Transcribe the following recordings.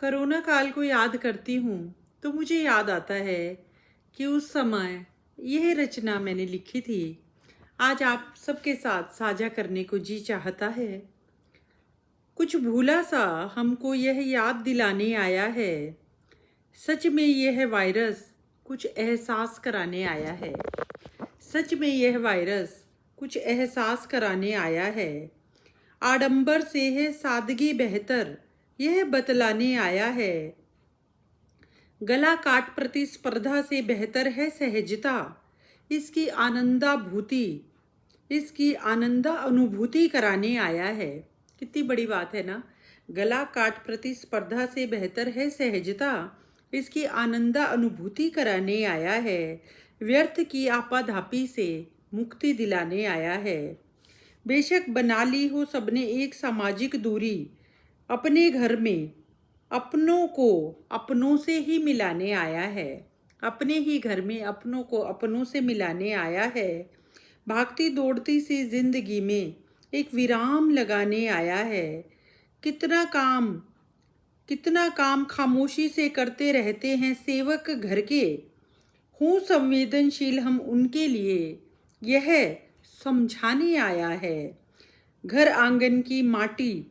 Corona काल को याद करती हूँ तो मुझे याद आता है कि उस समय यह रचना मैंने लिखी थी। आज आप सबके साथ साझा करने को जी चाहता है। कुछ भूला सा हमको यह याद दिलाने आया है। सच में यह वायरस कुछ एहसास कराने आया है। सच में यह वायरस कुछ एहसास कराने आया है। आडंबर से है सादगी बेहतर, यह बतलाने आया है। गला काट प्रतिस्पर्धा से बेहतर है सहजता, इसकी आनंदा अनुभूति कराने आया है। कितनी बड़ी बात है ना। गला काट प्रतिस्पर्धा से बेहतर है सहजता, इसकी आनंदा अनुभूति कराने आया है। व्यर्थ की आपाधापी से मुक्ति दिलाने आया है। बेशक बना ली हो सबने एक सामाजिक दूरी, अपने घर में अपनों को अपनों से ही मिलाने आया है। अपने ही घर में अपनों को अपनों से मिलाने आया है। भागती दौड़ती सी जिंदगी में एक विराम लगाने आया है। कितना काम खामोशी से करते रहते हैं सेवक घर के। हूँ संवेदनशील हम उनके लिए, यह समझाने आया है। घर आंगन की माटी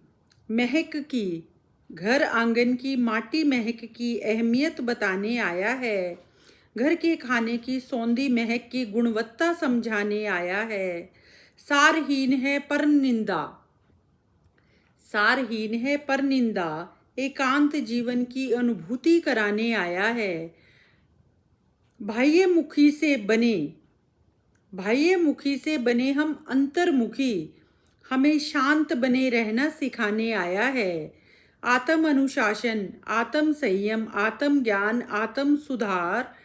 महक की अहमियत बताने आया है। घर के खाने की सौंधी महक की गुणवत्ता समझाने आया है। सारहीन है पर निंदा एकांत जीवन की अनुभूति कराने आया है। बाह्य मुखी से बने हम अंतर्मुखी, हमें शांत बने रहना सिखाने आया है। आत्म अनुशासन, आत्म संयम, आत्म ज्ञान, आत्म सुधार,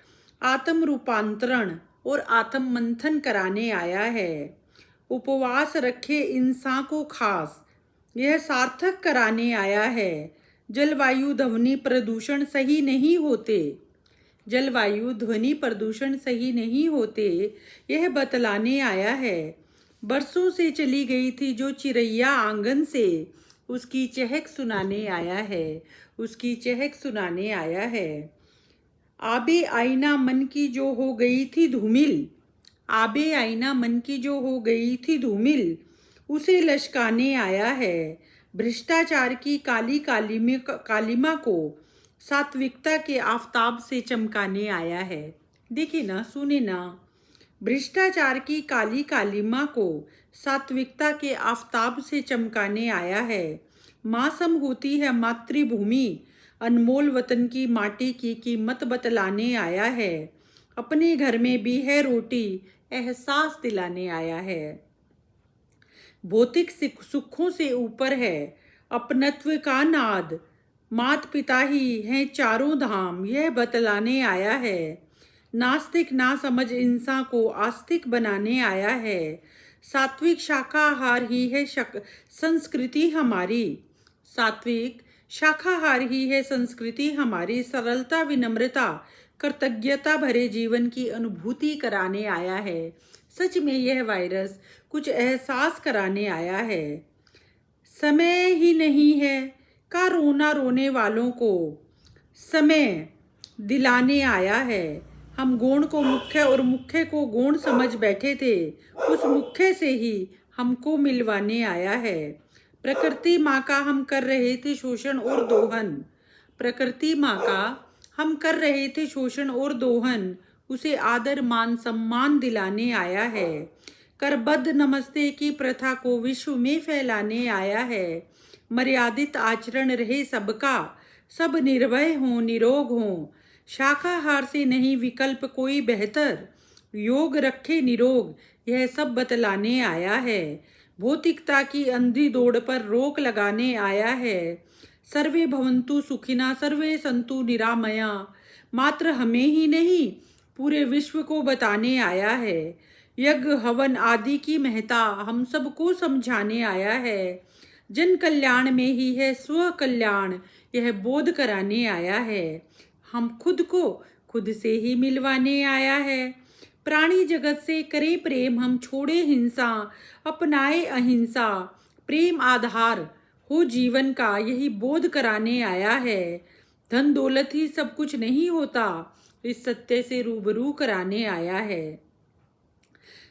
आत्म रूपांतरण और आत्म मंथन कराने आया है। उपवास रखे इंसान को खास, यह सार्थक कराने आया है। जलवायु ध्वनि प्रदूषण सही नहीं होते, यह बतलाने आया है। बरसों से चली गई थी जो चिड़ैया आंगन से, उसकी चहक सुनाने आया है। आबे आईना मन की जो हो गई थी धूमिल, उसे लश्काने आया है। भ्रष्टाचार की कालिमा को सात्विकता के आफताब से चमकाने आया है। देखिए ना, सुने ना, भ्रष्टाचार की कालिमा को सात्विकता के आफताब से चमकाने आया है। मासूम होती है मातृभूमि, अनमोल वतन की माटी की कीमत बतलाने आया है। अपने घर में भी है रोटी, एहसास दिलाने आया है। भौतिक सुखों से ऊपर है अपनत्व का नाद, मात पिता ही हैं चारों धाम, यह बतलाने आया है। नास्तिक ना समझ इंसान को आस्तिक बनाने आया है। सात्विक शाकाहार ही है संस्कृति हमारी। सरलता, विनम्रता, कृतज्ञता भरे जीवन की अनुभूति कराने आया है। सच में यह वायरस कुछ एहसास कराने आया है। समय ही नहीं है का रोने वालों को समय दिलाने आया है। हम गौण को मुख्य और मुख्य को गौण समझ बैठे थे, उस मुख्य से ही हमको मिलवाने आया है। प्रकृति माँ का हम कर रहे थे शोषण और दोहन, उसे आदर मान सम्मान दिलाने आया है। करबद्ध नमस्ते की प्रथा को विश्व में फैलाने आया है। मर्यादित आचरण रहे सबका, सब निर्भय हों, निरोग हों। शाकाहार से नहीं विकल्प कोई बेहतर, योग रखे निरोग, यह सब बतलाने आया है। भौतिकता की अंधी दौड़ पर रोक लगाने आया है। सर्वे भवन्तु सुखिना, सर्वे सन्तु निरामया, मात्र हमें ही नहीं पूरे विश्व को बताने आया है। यज्ञ हवन आदि की महत्ता हम सबको समझाने आया है। जन कल्याण में ही है स्व कल्याण, यह बोध कराने आया है। हम खुद को खुद से ही मिलवाने आया है। प्राणी जगत से करे प्रेम, हम छोड़े हिंसा, अपनाए अहिंसा। प्रेम आधार हो जीवन का, यही बोध कराने आया है। धन दौलत ही सब कुछ नहीं होता, इस सत्य से रूबरू कराने आया है।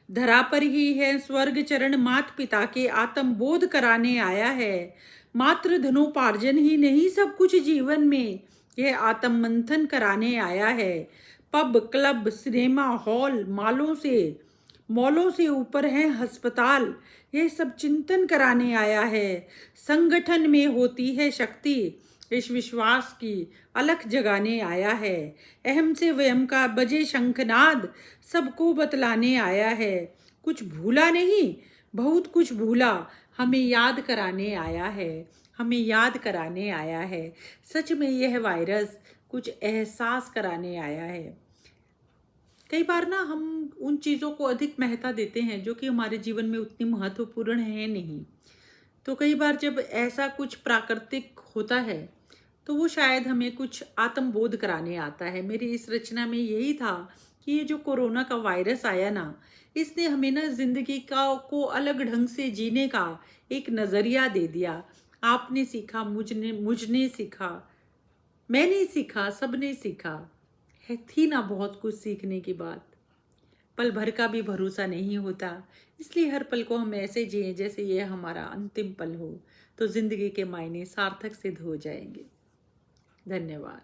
धरा पर ही है स्वर्ग चरण, मात पिता के आत्मबोध कराने आया है। मात्र धनोपार्जन ही नहीं सब कुछ जीवन में, यह आत्म मंथन कराने आया है। पब, क्लब, सिनेमा हॉल, मॉलों से ऊपर है अस्पताल, यह सब चिंतन कराने आया है। संगठन में होती है शक्ति, इस विश्वास की अलख जगाने आया है। अहम से वयम का बजे शंखनाद, सबको बतलाने आया है। कुछ भूला नहीं, बहुत कुछ भूला, हमें याद कराने आया है, हमें याद कराने आया है। सच में यह वायरस कुछ एहसास कराने आया है। कई बार ना हम उन चीज़ों को अधिक महत्ता देते हैं जो कि हमारे जीवन में उतनी महत्वपूर्ण है नहीं। तो कई बार जब ऐसा कुछ प्राकृतिक होता है तो वो शायद हमें कुछ आत्मबोध कराने आता है। मेरी इस रचना में यही था कि ये जो कोरोना का वायरस आया ना, इसने हमें ना जिंदगी को अलग ढंग से जीने का एक नज़रिया दे दिया। आपने सीखा, मुझने सीखा, मैंने सीखा, सबने सीखा है। थी ना बहुत कुछ सीखने की बात। पल भर का भी भरोसा नहीं होता, इसलिए हर पल को हम ऐसे जिए जैसे ये हमारा अंतिम पल हो, तो जिंदगी के मायने सार्थक सिद्ध हो जाएंगे। धन्यवाद।